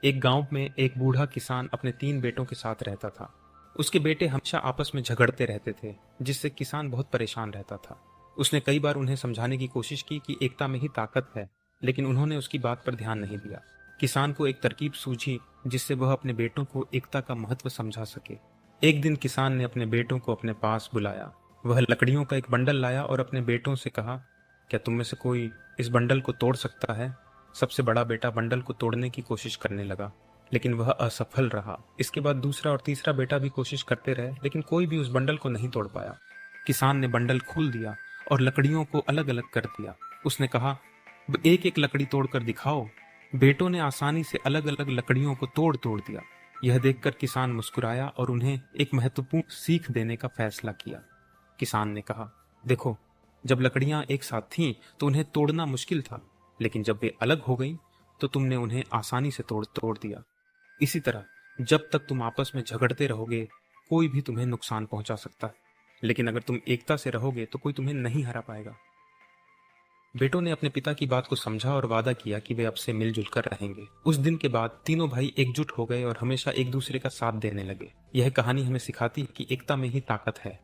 एक गांव में एक बूढ़ा किसान अपने 3 बेटों के साथ रहता था। उसके बेटे हमेशा आपस में झगड़ते रहते थे, जिससे किसान बहुत परेशान रहता था। उसने कई बार उन्हें समझाने की कोशिश की कि एकता में ही ताकत है, लेकिन उन्होंने उसकी बात पर ध्यान नहीं दिया। किसान को एक तरकीब सूझी जिससे वह अपने बेटों को एकता का महत्व समझा सके। एक दिन किसान ने अपने बेटों को अपने पास बुलाया। वह लकड़ियों का एक बंडल लाया और अपने बेटों से कहा, क्या तुम में से कोई इस बंडल को तोड़ सकता है? सबसे बड़ा बेटा बंडल को तोड़ने की कोशिश करने लगा, लेकिन वह असफल रहा। इसके बाद दूसरा और तीसरा बेटा भी कोशिश करते रहे, लेकिन कोई भी उस बंडल को नहीं तोड़ पाया। किसान ने बंडल खोल दिया और लकड़ियों को अलग अलग कर दिया। उसने कहा, एक एक लकड़ी तोड़कर दिखाओ। बेटों ने आसानी से अलग अलग लकड़ियों को तोड़ तोड़ दिया। यह देखकर किसान मुस्कुराया और उन्हें एक महत्वपूर्ण सीख देने का फैसला किया। किसान ने कहा, देखो, जब लकड़ियां एक साथ थीं तो उन्हें तोड़ना मुश्किल था, लेकिन जब वे अलग हो गईं तो तुमने उन्हें आसानी से तोड़ तोड़ दिया। इसी तरह जब तक तुम आपस में झगड़ते रहोगे, कोई भी तुम्हें नुकसान पहुंचा सकता है, लेकिन अगर तुम एकता से रहोगे तो कोई तुम्हें नहीं हरा पाएगा। बेटों ने अपने पिता की बात को समझा और वादा किया कि वे अब से मिलजुल कर रहेंगे। उस दिन के बाद तीनों भाई एकजुट हो गए और हमेशा एक दूसरे का साथ देने लगे। यह कहानी हमें सिखाती है कि एकता में ही ताकत है।